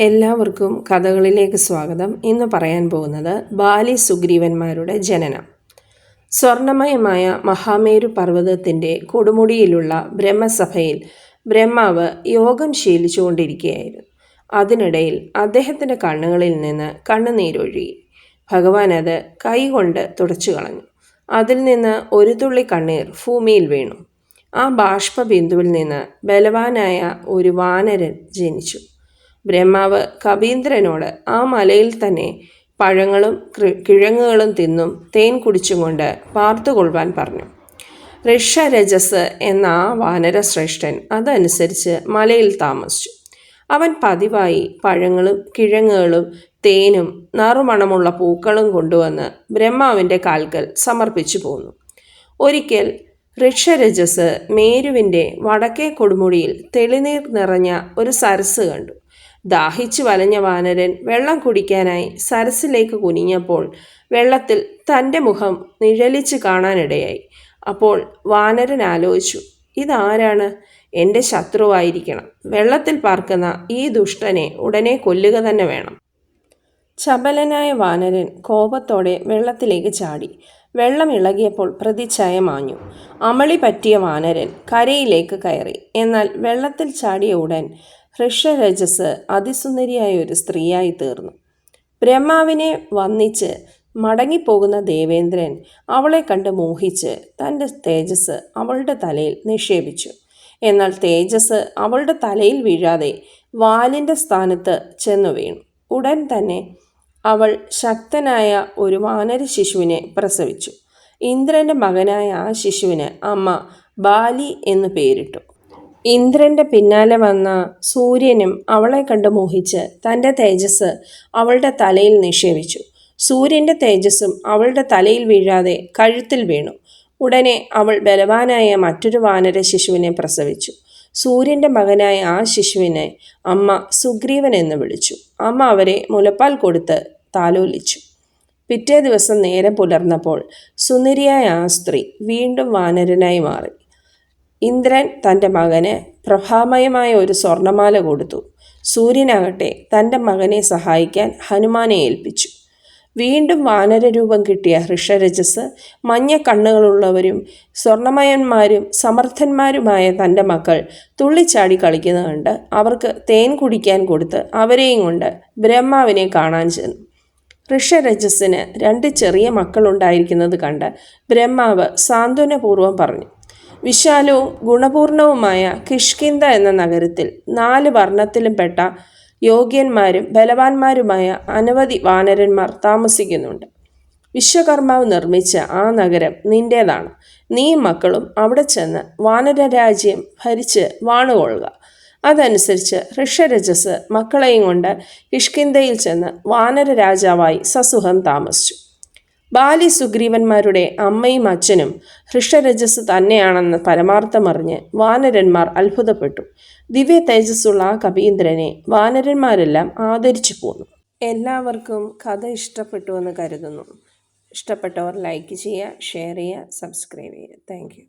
എല്ലാവർക്കും കഥകളിലേക്ക് സ്വാഗതം. ഇന്ന് പറയാൻ പോകുന്നത് ബാലി സുഗ്രീവന്മാരുടെ ജനനം. സ്വർണമയമായ മഹാമേരു പർവ്വതത്തിൻ്റെ കൊടുമുടിയിലുള്ള ബ്രഹ്മസഭയിൽ ബ്രഹ്മാവ് യോഗം ശീലിച്ചുകൊണ്ടിരിക്കുകയായിരുന്നു. അതിനിടയിൽ അദ്ദേഹത്തിൻ്റെ കണ്ണുകളിൽ നിന്ന് കണ്ണുനീരൊഴുകി. ഭഗവാൻ അത് കൈകൊണ്ട് തുടച്ചു കളഞ്ഞു. അതിൽ നിന്ന് ഒരു തുള്ളി കണ്ണീർ ഭൂമിയിൽ വീണു. ആ ബാഷ്പബിന്ദുവിൽ നിന്ന് ബലവാനായ ഒരു വാനരൻ ജനിച്ചു. ബ്രഹ്മാവ് കപീന്ദ്രനോട് ആ മലയിൽ തന്നെ പഴങ്ങളും കിഴങ്ങുകളും തിന്നും തേൻ കുടിച്ചും കൊണ്ട് പാർത്തുകൊള്ളുവാൻ പറഞ്ഞു. ഋഷരജസ് എന്ന ആ വാനരശ്രേഷ്ഠൻ അതനുസരിച്ച് മലയിൽ താമസിച്ചു. അവൻ പതിവായി പഴങ്ങളും കിഴങ്ങുകളും തേനും നറുമണമുള്ള പൂക്കളും കൊണ്ടുവന്ന് ബ്രഹ്മാവിൻ്റെ കാൽക്കൽ സമർപ്പിച്ചു പോന്നു. ഒരിക്കൽ ഋഷരജസ് മേരുവിൻ്റെ വടക്കേ കൊടുമുടിയിൽ തെളിനീർ നിറഞ്ഞ ഒരു സരസ് കണ്ടു. ദാഹിച്ചു വലഞ്ഞ വാനരൻ വെള്ളം കുടിക്കാനായി സരസിലേക്ക് കുനിഞ്ഞപ്പോൾ വെള്ളത്തിൽ തൻ്റെ മുഖം നിഴലിച്ച് കാണാനിടയായി. അപ്പോൾ വാനരൻ ആലോചിച്ചു, ഇതാരാണ്? എൻ്റെ ശത്രുവായിരിക്കണം. വെള്ളത്തിൽ പാർക്കുന്ന ഈ ദുഷ്ടനെ ഉടനെ കൊല്ലുക തന്നെ വേണം. ചപലനായ വാനരൻ കോപത്തോടെ വെള്ളത്തിലേക്ക് ചാടി. വെള്ളം ഇളകിയപ്പോൾ പ്രതിച്ഛായ മാഞ്ഞു. അമളി പറ്റിയ വാനരൻ കരയിലേക്ക് കയറി. എന്നാൽ വെള്ളത്തിൽ ചാടിയ ഉടൻ ഋഷരജസ് അതിസുന്ദരിയായ ഒരു സ്ത്രീയായി തീർന്നു. ബ്രഹ്മാവിനെ വന്ദിച്ച് മടങ്ങിപ്പോകുന്ന ദേവേന്ദ്രൻ അവളെ കണ്ട് മോഹിച്ച് തൻ്റെ തേജസ് അവളുടെ തലയിൽ നിക്ഷേപിച്ചു. എന്നാൽ തേജസ് അവളുടെ തലയിൽ വീഴാതെ വാലിൻ്റെ സ്ഥാനത്ത് ചെന്നു വീണു. ഉടൻ തന്നെ അവൾ ശക്തനായ ഒരു വാനര ശിശുവിനെ പ്രസവിച്ചു. ഇന്ദ്രൻ്റെ മകനായ ആ ശിശുവിന് അമ്മ ബാലി എന്ന് പേരിട്ടു. ഇന്ദ്രൻ്റെ പിന്നാലെ വന്ന സൂര്യനും അവളെ കണ്ട് മോഹിച്ച് തൻ്റെ തേജസ് അവളുടെ തലയിൽ നിക്ഷേപിച്ചു. സൂര്യൻ്റെ തേജസ്സും അവളുടെ തലയിൽ വീഴാതെ കഴുത്തിൽ വീണു. ഉടനെ അവൾ ബലവാനായ മറ്റൊരു വാനര ശിശുവിനെ പ്രസവിച്ചു. സൂര്യൻ്റെ മകനായ ആ ശിശുവിനെ അമ്മ സുഗ്രീവൻ എന്ന് വിളിച്ചു. അമ്മ അവരെ മുലപ്പാൽ കൊടുത്ത് താലോലിച്ചു. പിറ്റേ ദിവസം നേരം പുലർന്നപ്പോൾ സുന്ദരിയായ ആ സ്ത്രീ വീണ്ടും വാനരനായി മാറി. ഇന്ദ്രൻ തൻ്റെ മകന് പ്രഭാമയമായ ഒരു സ്വർണമാല കൊടുത്തു. സൂര്യനാകട്ടെ തൻ്റെ മകനെ സഹായിക്കാൻ ഹനുമാനെ ഏൽപ്പിച്ചു. വീണ്ടും വാനരരൂപം കിട്ടിയ ഋഷരജസ് മഞ്ഞ കണ്ണുകളുള്ളവരും സ്വർണമയന്മാരും സമർത്ഥന്മാരുമായ തൻ്റെ മക്കൾ തുള്ളിച്ചാടി കളിക്കുന്നത് കണ്ട് അവർക്ക് തേൻ കുടിക്കാൻ കൊടുത്ത് അവരെയും കൊണ്ട് ബ്രഹ്മാവിനെ കാണാൻ ചെന്നു. ഋഷരജസ്സിന് 2 ചെറിയ മക്കളുണ്ടായിരിക്കുന്നത് കണ്ട് ബ്രഹ്മാവ് സാന്ത്വനപൂർവ്വം പറഞ്ഞു. വിശാലവും ഗുണപൂർണവുമായ കിഷ്കിന്ധ എന്ന നഗരത്തിൽ 4 വർണ്ണത്തിലും പെട്ട യോഗ്യന്മാരും ബലവാന്മാരുമായ അനവധി വാനരന്മാർ താമസിക്കുന്നുണ്ട്. വിശ്വകർമാവ് നിർമ്മിച്ച ആ നഗരം നിന്റേതാണ്. നീ മക്കളും അവിടെ ചെന്ന് വാനരരാജ്യം ഭരിച്ച് വാണുകൊള്ളുക. അതനുസരിച്ച് ഋഷരജസ് മക്കളെയും കൊണ്ട് കിഷ്കിന്ധയിൽ ചെന്ന് വാനര രാജാവായി സസുഖം താമസിച്ചു. ബാലി സുഗ്രീവന്മാരുടെ അമ്മയും അച്ഛനും ഋഷരജസ് തന്നെയാണെന്ന് പരമാർത്ഥമറിഞ്ഞ് വാനരന്മാർ അത്ഭുതപ്പെട്ടു. ദിവ്യ തേജസ്സുള്ള ആ കപീന്ദ്രനെ വാനരന്മാരെല്ലാം ആദരിച്ചു പോന്നു. എല്ലാവർക്കും കഥ ഇഷ്ടപ്പെട്ടു എന്ന് കരുതുന്നു. ഇഷ്ടപ്പെട്ടവർ ലൈക്ക് ചെയ്യുക, ഷെയർ ചെയ്യുക, സബ്സ്ക്രൈബ് ചെയ്യുക. Thank you.